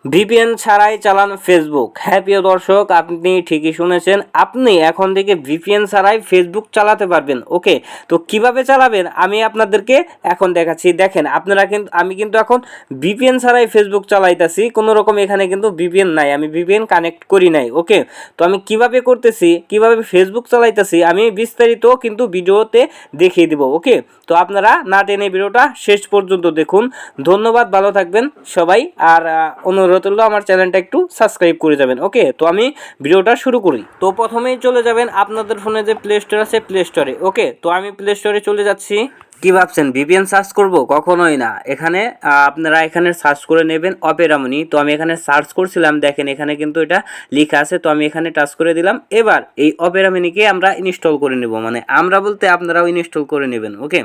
VPN ছাড়াই চালান Facebook. হ্যাঁ প্রিয় দর্শক, আপনি ঠিকই শুনেছেন, আপনি এখন থেকে ভিপিএন ছাড়াই ফেসবুক চালাতে পারবেন। ওকে, তো কিভাবে চালাবেন আমি আপনাদেরকে এখন দেখাচ্ছি। দেখেন, আমি কিন্তু এখন ভিপিএন ছাড়াই ফেসবুক চালাইতেছি, কোনো রকম এখানে কিন্তু ভিপিএন নাই, আমি ভিপিএন কানেক্ট করি নাই। ওকে, তো আমি কিভাবে করতেছি, কিভাবে ফেসবুক চালাইতেছি আমি বিস্তারিত কিন্তু ভিডিওতে দেখিয়ে দিব। ওকে, তো আপনারা না টেনে ভিডিওটা শেষ পর্যন্ত দেখুন। ধন্যবাদ, ভালো থাকবেন সবাই। আর অনুরোধ হলো আমার চ্যানেলটা একটু সাবস্ক্রাইব করে যাবেন। ওকে, তো আমি ভিডিওটা শুরু করি। তো প্রথমেই চলে যাবেন আপনাদের ফোনে যে প্লে স্টোর আছে, প্লে স্টোরে। ওকে, তো আমি প্লে স্টোরে চলে যাচ্ছি। কি ভাবছেন ভিপিএন সার্চ করব? কখনোই না। এখানে আপনারা এখানে সার্চ করে নেবেন অপেরা মনি। তো আমি এখানে সার্চ করছিলাম, দেখেন এখানে কিন্তু এটা লেখা আছে। তো আমি এখানে টাচ করে দিলাম। এবার এই অপেরা মনিকে আমরা ইনস্টল করে নেব, মানে আমরা বলতে আপনারাও ইনস্টল করে নেবেন। ওকে,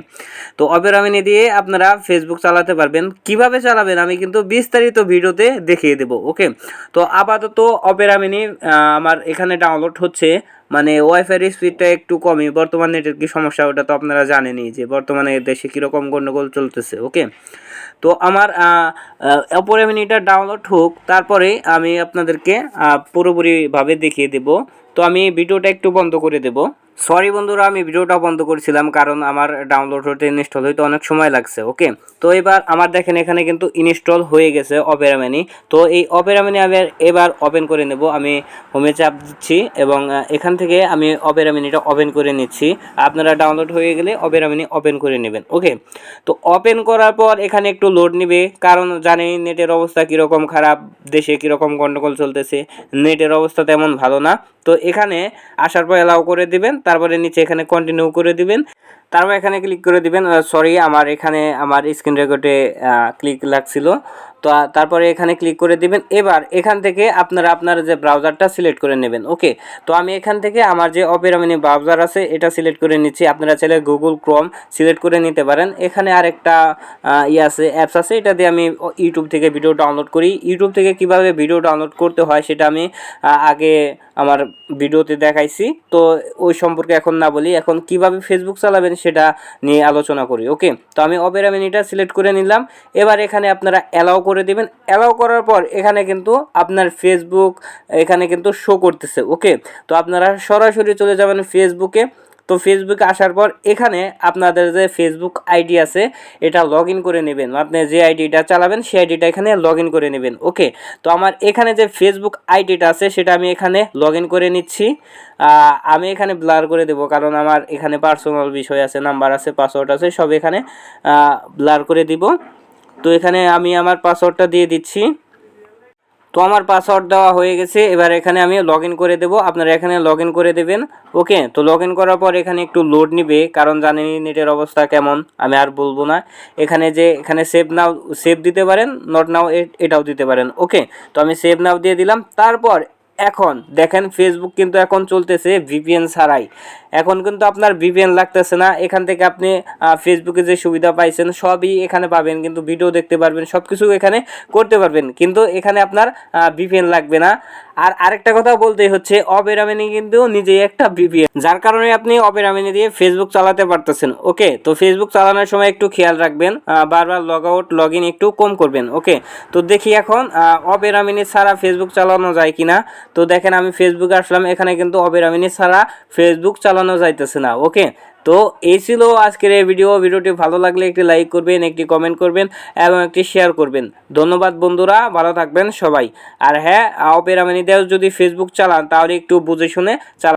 তো অপেরা মনি দিয়ে আপনারা ফেসবুক চালাতে পারবেন। কিভাবে চালাবেন আমি কিন্তু বিস্তারিত ভিডিওতে দেখিয়ে দেব। ওকে, তো আপাতত অপেরা মনি আমার এখানে ডাউনলোড হচ্ছে, মানে ওয়াইফাইয়ের স্পিডটা একটু কমই। বর্তমান নেটের কি সমস্যা ওটা তো আপনারা জানেনই, যে বর্তমানে দেশে কীরকম গণ্ডগোল চলতেছে। ওকে, তো আমার অপেরা মিনিটা ডাউনলোড হোক, তারপরে আমি আপনাদেরকে পুরোপুরিভাবে দেখিয়ে দেব। তো আমি ভিডিওটা একটু বন্ধ করে দেব। সরি বন্ধুরা, আমি ভিডিওটা বন্ধ করেছিলাম কারণ আমার ডাউনলোড হতে ইনস্টল হইতে অনেক সময় লাগছে। ওকে, তো এবার আমার দেখেন এখানে কিন্তু ইনস্টল হয়ে গেছে অপেরা মিনি। তো এই অপেরা মিনি আমি এবার ওপেন করে নেব। আমি হোমে চাপ দিচ্ছি এবং এখান থেকে আমি অপেরা মিনিটা ওপেন করে নিচ্ছি। আপনারা ডাউনলোড হয়ে গেলে অপেরা মিনি ওপেন করে নেবেন। ওকে, তো ওপেন করার পর এখানে একটু লোড নেবে, কারণ জানি নেটের অবস্থা কীরকম খারাপ, দেশে কীরকম গণ্ডগোল চলতেছে, নেটের অবস্থা তেমন ভালো না। তো এখানে আসার পর অ্যালাউ করে দিবেন, তারপরে নিচে এখানে কন্টিনিউ করে দিবেন, তারপর এখানে ক্লিক করে দিবেন। সরি, আমার এখানে আমার স্ক্রিন রেকর্ডে ক্লিক লাগছিল। তো তারপরে এখানে ক্লিক করে দিবেন। এবার এখান থেকে আপনারা আপনার যে ব্রাউজারটা সিলেক্ট করে নেবেন। ওকে, তো আমি এখান থেকে আমার যে অপেরা মিনি ব্রাউজার আছে এটা সিলেক্ট করে নিচ্ছি। আপনারা চাইলে গুগল ক্রোম সিলেক্ট করে নিতে পারেন। এখানে আরেকটা আছে, অ্যাপস আছে, এটা দিয়ে আমি ইউটিউব থেকে ভিডিও ডাউনলোড করি। ইউটিউব থেকে কিভাবে ভিডিও ডাউনলোড করতে হয় সেটা আমি আগে আমার ভিডিওতে দেখাইছি, তো ওই সম্পর্কে এখন না বলি। এখন কিভাবে ফেসবুক চালাবেন সেটা নিয়ে আলোচনা করি। ওকে, তো আমি অপেরা মিনিটা সিলেক্ট করে নিলাম। এবার এখানে আপনারা অ্যালাউ করে দিবেন। অ্যালাউ করার পর এখানে কিন্তু আপনার ফেসবুক এখানে কিন্তু শো করতেছে। ওকে, তো আপনারা সরাসরি চলে যাবেন ফেসবুকে। তো ফেসবুকে আসার পর এখানে আপনাদের যে ফেসবুক আইডি আছে এটা লগ ইন করে নেবেন। আপনি যে আইডিটা চালাবেন সেই আইডিটা এখানে লগ ইন করে নেবেন। ওকে, তো আমার এখানে যে ফেসবুক আইডিটা আছে সেটা আমি এখানে লগ ইন করে নিচ্ছি। আমি এখানে ব্লার করে দেব, কারণ আমার এখানে পার্সোনাল বিষয় আছে, নাম্বার আছে, পাসওয়ার্ড আছে, সব এখানে ব্লার করে দিব। তো এখানে আমি আমার পাসওয়ার্ডটা দিয়ে দিচ্ছি। তো আমার পাসওয়ার্ড দেওয়া হয়ে গেছে। এবার এখানে আমি লগ ইন করে দেবো, আপনারা এখানে লগ ইন করে দেবেন। ওকে, তো লগ ইন করার পর এখানে একটু লোড নিবে, কারণ জানেন নেটের অবস্থা কেমন, আমি আর বলবো না। এখানে সেভ নাও, সেভ দিতে পারেন, নট নাও এটাও দিতে পারেন। ওকে, তো আমি সেভ নাও দিয়ে দিলাম। তারপর এখন দেখেন ফেসবুক কিন্তু এখন চলতেছে ভিপিএন ছাড়াই। এখন কিন্তু আপনার ভিপিএন লাগতেছে না। এখান থেকে আপনি ফেসবুকে যে সুবিধা পাইছেন সবই এখানে পাবেন, কিন্তু ভিডিও দেখতে পারবেন, সব কিছু এখানে করতে পারবেন, কিন্তু এখানে আপনার ভিপিএন লাগবে না। আর আরেকটা কথা বলতেই হচ্ছে, অপেরা মিনি কিন্তু নিজেই একটা ভিপিএন, যার কারণে আপনি অপেরা মিনি দিয়ে ফেসবুক চালাতে পারতেছেন। ওকে, তো ফেসবুক চালানোর সময় একটু খেয়াল রাখবেন, বারবার লগ আউট লগ ইন একটু কম করবেন। ওকে, তো দেখি এখন অপেরা মিনি ছাড়া ফেসবুক চালানো যায় কিনা। তো দেখেন আমি ফেসবুকে আসলাম, এখানে কিন্তু অপেরা মিনি ছাড়া ফেসবুক চালানো যাইতেছে না। ওকে, তো এই ছিল আজকের এই ভিডিওটি ভালো লাগলে একটি লাইক করবেন, একটি কমেন্ট করবেন এবং একটি শেয়ার করবেন। ধন্যবাদ বন্ধুরা, ভালো থাকবেন সবাই। আর হ্যাঁ, অপেরা মিনি দিয়েও যদি ফেসবুক চালান তাহলে একটু বুঝে শুনে চালান।